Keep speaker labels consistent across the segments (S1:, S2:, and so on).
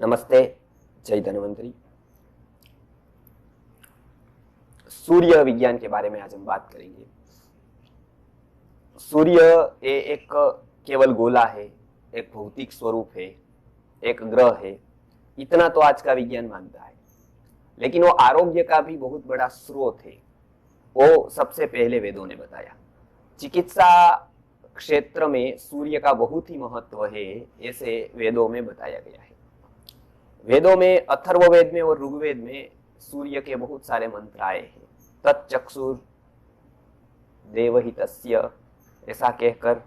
S1: नमस्ते, जय धन्वंतरी। सूर्य विज्ञान के बारे में आज हम बात करेंगे। सूर्य ये एक केवल गोला है, एक भौतिक स्वरूप है, एक ग्रह है, इतना तो आज का विज्ञान मानता है। लेकिन वो आरोग्य का भी बहुत बड़ा स्रोत है, वो सबसे पहले वेदों ने बताया। चिकित्सा क्षेत्र में सूर्य का बहुत ही महत्व है, ऐसे वेदों में बताया गया है। वेदों में अथर्ववेद में और ऋग्वेद में सूर्य के बहुत सारे मंत्र आए हैं। तच्चक्षुर देवहितस्य, ऐसा कहकर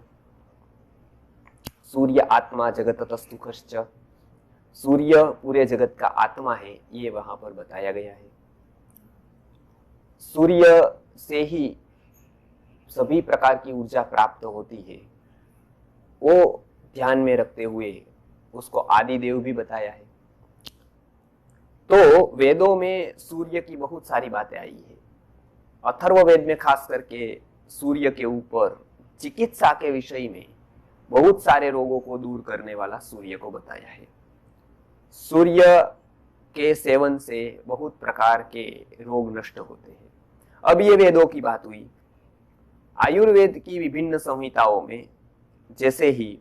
S1: सूर्य आत्मा जगततस्तुखश्च, सूर्य पूरे जगत का आत्मा है, ये वहां पर बताया गया है। सूर्य से ही सभी प्रकार की ऊर्जा प्राप्त होती है, वो ध्यान में रखते हुए उसको आदि देव भी बताया है। तो वेदों में सूर्य की बहुत सारी बातें आई है। अथर्ववेद में खास करके सूर्य के ऊपर चिकित्सा के विषय में बहुत सारे रोगों को दूर करने वाला सूर्य को बताया है। सूर्य के सेवन से बहुत प्रकार के रोग नष्ट होते हैं। अब ये वेदों की बात हुई। आयुर्वेद की विभिन्न संहिताओं में, जैसे ही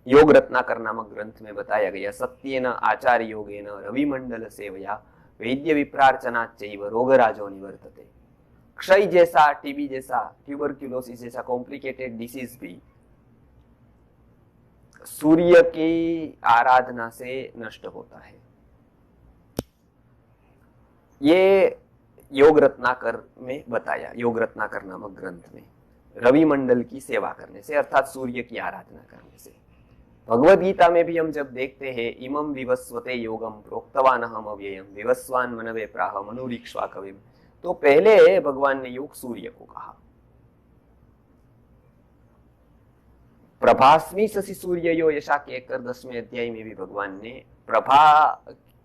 S1: योग रत्नाकर नामक ग्रंथ में बताया गया, सत्येन आचार्य योगेन रविमंडल सेवया वैद्य विप्रार्चनाच्चैव रोगराजो निवर्तते। क्षय जैसा, टीबी जैसा, ट्यूबरक्यूलोसिस जैसा कॉम्प्लिकेटेड डिसीज भी सूर्य की आराधना से नष्ट होता है। ये योग रत्नाकर में बताया, योग रत्नाकर नामक ग्रंथ में, रवि मंडल की सेवा करने से, अर्थात सूर्य की आराधना करने से। भगवद गीता में भी हम जब देखते हैं, इमं विवस्वते योगम प्रोक्तवान हम अव्ययम विवस्वान मनवे प्राह मनुरीक्ष्वा कविम, तो पहले भगवान ने योग सूर्य को कहा। प्रभास्मी शशि सूर्यो यशा कहकर 10वें अध्याय में भी भगवान ने प्रभा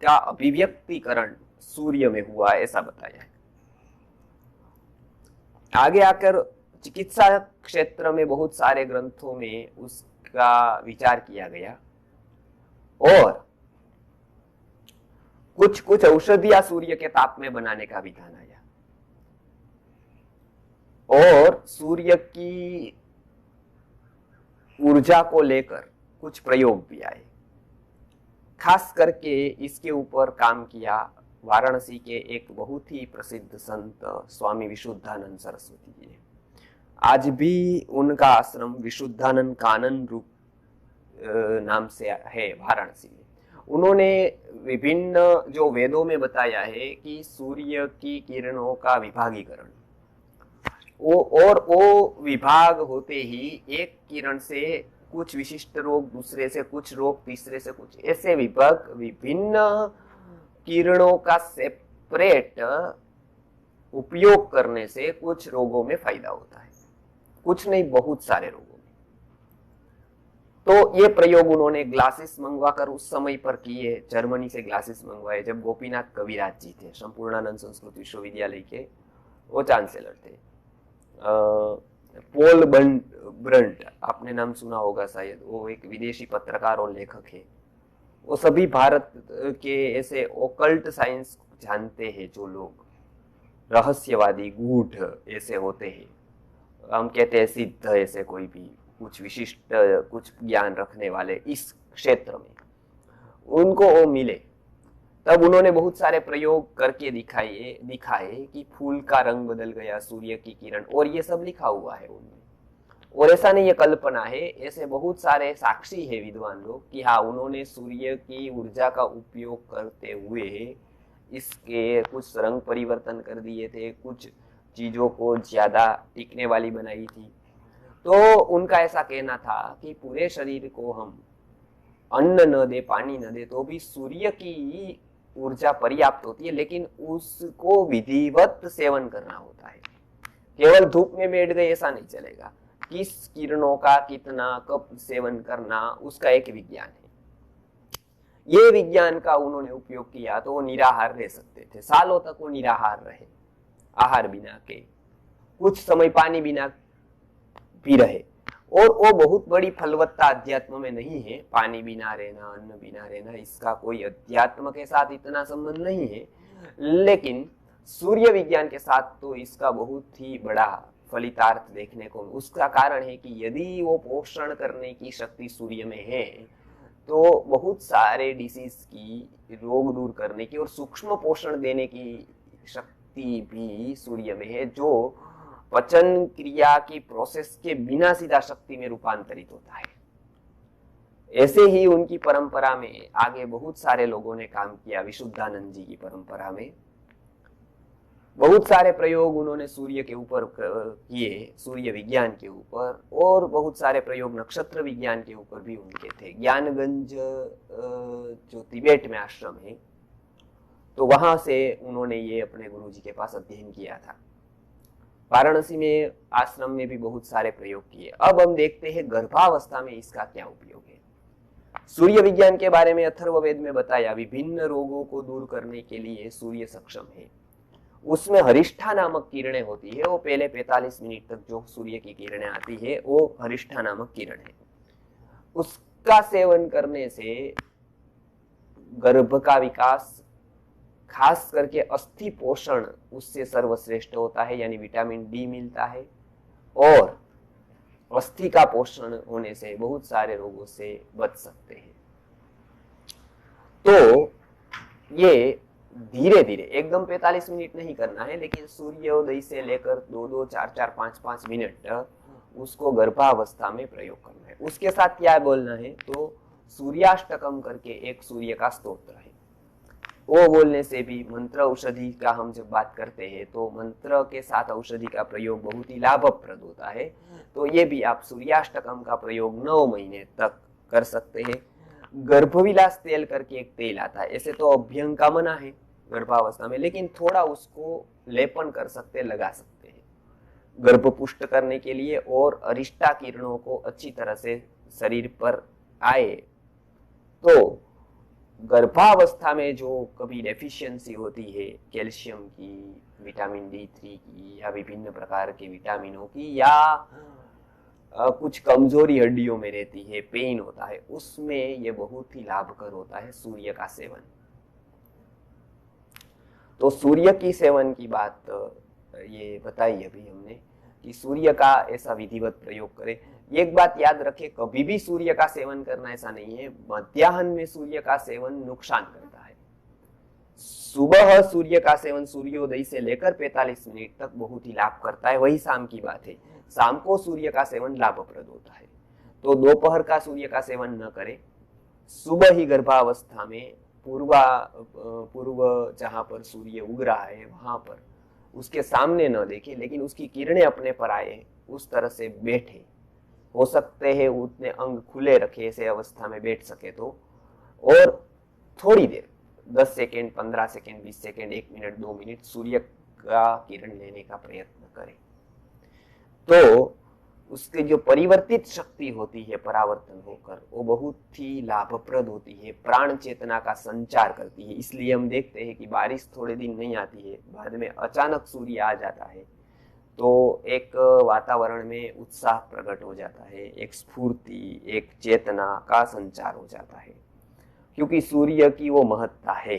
S1: का अभिव्यक्तिकरण सूर्य में हुआ, ऐसा बताया है। आगे आकर चिकित्सा क्षेत्र में बहुत सारे ग्रंथों में उसका विचार किया गया और कुछ कुछ औषधियां सूर्य के ताप में बनाने का विधान आया और सूर्य की ऊर्जा को लेकर कुछ प्रयोग भी आए। खास करके इसके ऊपर काम किया वाराणसी के एक बहुत ही प्रसिद्ध संत स्वामी विशुद्धानंद सरस्वती जी ने। आज भी उनका आश्रम विशुद्धानंद कानन रूप नाम से है वाराणसी में। उन्होंने विभिन्न जो वेदों में बताया है कि सूर्य की किरणों का विभागीकरण, वो विभाग होते ही एक किरण से कुछ विशिष्ट रोग, दूसरे से कुछ रोग, तीसरे से कुछ, ऐसे विभाग विभिन्न किरणों का सेपरेट उपयोग करने से कुछ रोगों में फायदा होता है, कुछ नहीं बहुत सारे रोगों में। तो ये प्रयोग उन्होंने ग्लासेस मंगवाकर उस समय पर किए। जर्मनी से ग्लासेस मंगवाए जब गोपीनाथ कविराज जी थे, संपूर्णानंद संस्कृत विश्वविद्यालय के वो चांसलर थे। पोल ब्रंट, आपने नाम सुना होगा शायद, वो एक विदेशी पत्रकार और लेखक है। वो सभी भारत के ऐसे ओकल्ट साइंस जानते हैं, जो लोग रहस्यवादी गूढ़ ऐसे होते हैं, हम कहते हैं सिद्ध, ऐसे कोई भी कुछ विशिष्ट कुछ ज्ञान रखने वाले इस क्षेत्र में, उनको वो मिले। तब उन्होंने बहुत सारे प्रयोग करके दिखाए कि फूल का रंग बदल गया, सूर्य की किरण, और ये सब लिखा हुआ है उनमें। और ऐसा नहीं ये कल्पना है, ऐसे बहुत सारे साक्षी है विद्वान लोग कि हाँ, उन्होंने सूर्य की ऊर्जा का उपयोग करते हुए इसके कुछ रंग परिवर्तन कर दिए थे, कुछ चीजों को ज्यादा टिकने वाली बनाई थी। तो उनका ऐसा कहना था कि पूरे शरीर को हम अन्न न दे, पानी न दे, तो भी सूर्य की ऊर्जा पर्याप्त होती है, लेकिन उसको विधिवत सेवन करना होता है। केवल धूप में बैठ गए ऐसा नहीं चलेगा। किस किरणों का कितना कब सेवन करना, उसका एक विज्ञान है। ये विज्ञान का उन्होंने उपयोग किया तो वो निराहार रह सकते थे, सालों तक वो निराहार रहे, आहार बिना के, कुछ समय पानी बिना भी रहे, और वो बहुत बड़ी फलवत्ता अध्यात्म में नहीं है। पानी बिना रहना, अन्न बिना रहना, इसका कोई अध्यात्म के साथ इतना संबंध नहीं है, लेकिन सूर्य विज्ञान के साथ तो इसका बहुत ही बड़ा फलितार्थ देखने को। उसका कारण है कि यदि वो पोषण करने की शक्ति सूर्य में है तो बहुत सारे डिसीज की, रोग दूर करने की और सूक्ष्म पोषण देने की शक्ति भी सूर्य में है, जो पचन क्रिया की प्रोसेस के बिना सीधा शक्ति में रूपांतरित होता है। ऐसे ही उनकी परंपरा में आगे बहुत सारे लोगों ने काम किया। विशुद्धानंद जी की परंपरा में बहुत सारे प्रयोग उन्होंने सूर्य के ऊपर किए, सूर्य विज्ञान के ऊपर, और बहुत सारे प्रयोग नक्षत्र विज्ञान के ऊपर भी उनके थे। ज्ञानगंज जो तिबेट में आश्रम है, तो वहां से उन्होंने ये अपने गुरुजी के पास अध्ययन किया था। वाराणसी में आश्रम में भी बहुत सारे प्रयोग किए। अब हम देखते हैं गर्भावस्था में इसका क्या उपयोग है। सूर्य विज्ञान के बारे में अथर्ववेद में बताया, विभिन्न रोगों को दूर करने के लिए सूर्य सक्षम है। उसमें हरिष्ठा नामक किरणें होती है, वो पहले 45 मिनट तक जो सूर्य की किरणें आती है वो हरिष्ठा नामक किरण है। उसका सेवन करने से गर्भ का विकास, खास करके अस्थि पोषण उससे सर्वश्रेष्ठ होता है, यानी विटामिन डी मिलता है, और अस्थि का पोषण होने से बहुत सारे रोगों से बच सकते हैं। तो ये धीरे धीरे एकदम 45 मिनट नहीं करना है, लेकिन सूर्योदय से लेकर 2-2, 4-4, 5-5 मिनट उसको गर्भावस्था में प्रयोग करना है। उसके साथ क्या बोलना है, तो सूर्याष्टकम करके एक सूर्य का स्तोत्र है, वो बोलने से भी, मंत्र औषधि का हम जब बात करते हैं तो मंत्र के साथ औषधि का प्रयोग बहुत ही लाभप्रद होता है। तो ये भी आप सूर्याष्टकम का प्रयोग 9 महीने तक कर सकते हैं। गर्भविलास तेल करके एक तेल आता है, ऐसे तो अभ्यंग का मना है गर्भावस्था में, लेकिन थोड़ा उसको लेपन कर सकते, लगा सकते हैं गर्भ पुष्ट करने के लिए, और अरिष्टा किरणों को अच्छी तरह से शरीर पर आए। तो गर्भावस्था में जो कभी डेफिशिएंसी होती है कैल्शियम की, विटामिन D3 की, या विभिन्न प्रकार के विटामिनों की, या कुछ कमजोरी हड्डियों में रहती है, पेन होता है, उसमें ये बहुत ही लाभकर होता है सूर्य का सेवन। तो सूर्य की सेवन की बात ये बताई अभी हमने कि सूर्य का ऐसा विधिवत प्रयोग करें। एक बात याद रखें, कभी भी सूर्य का सेवन करना ऐसा नहीं है। मध्याह्न में सूर्य का सेवन नुकसान करता है। सुबह सूर्य का सेवन सूर्योदय से लेकर 45 मिनट तक बहुत ही लाभ करता है, वही शाम की बात है। शाम को सूर्य का सेवन लाभप्रद होता है। तो दोपहर का सूर्य का सेवन न करें। सुबह ही गर्भावस्था में पूर्व जहां पर सूर्य उग रहा है वहां पर उसके सामने न देखे, लेकिन उसकी किरणें अपने पर आए उस तरह से बैठे। हो सकते हैं उतने अंग खुले रखे, ऐसे अवस्था में बैठ सके तो, और थोड़ी देर 10 second, 15 second, 20 second, 1 minute, 2 minute सूर्य का किरण लेने का प्रयत्न करें। तो उसकी जो परिवर्तित शक्ति होती है परावर्तन होकर, वो बहुत ही लाभप्रद होती है, प्राण चेतना का संचार करती है। इसलिए हम देखते हैं कि बारिश थोड़े दिन नहीं आती है, बाद में अचानक सूर्य आ जाता है, तो एक वातावरण में उत्साह प्रकट हो जाता है, एक स्फूर्ति, एक चेतना का संचार हो जाता है, क्योंकि सूर्य की वो महत्ता है।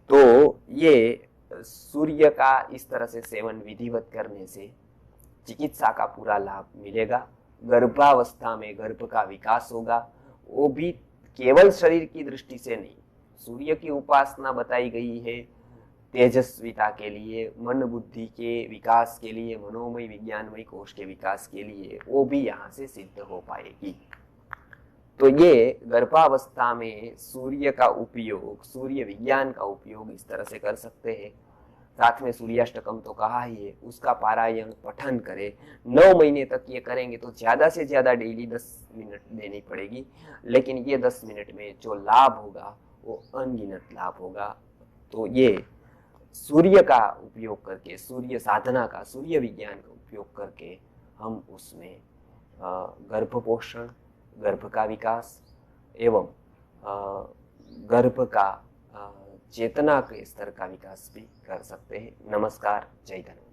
S1: तो ये सूर्य का इस तरह से सेवन विधिवत करने से चिकित्सा का पूरा लाभ मिलेगा। गर्भावस्था में गर्भ का विकास होगा, वो भी केवल शरीर की दृष्टि से नहीं। सूर्य की उपासना बताई गई है तेजस्विता के लिए, मन बुद्धि के विकास के लिए, मनोमय विज्ञानमय कोश के विकास के लिए, वो भी यहाँ से सिद्ध हो पाएगी। तो ये गर्भावस्था में सूर्य का उपयोग, सूर्य विज्ञान का उपयोग इस तरह से कर सकते हैं। साथ में सूर्याष्टकम तो कहा ही है, उसका पारायण पठन करें। 9 महीने तक ये करेंगे तो ज्यादा से ज्यादा डेली 10 मिनट देनी पड़ेगी, लेकिन ये 10 मिनट में जो लाभ होगा वो अनगिनत लाभ होगा। तो ये सूर्य का उपयोग करके, सूर्य साधना का, सूर्य विज्ञान का उपयोग करके हम उसमें गर्भ पोषण, गर्भ का विकास एवं गर्भ का चेतना के स्तर का विकास भी कर सकते हैं। नमस्कार, जय धन्यवाद।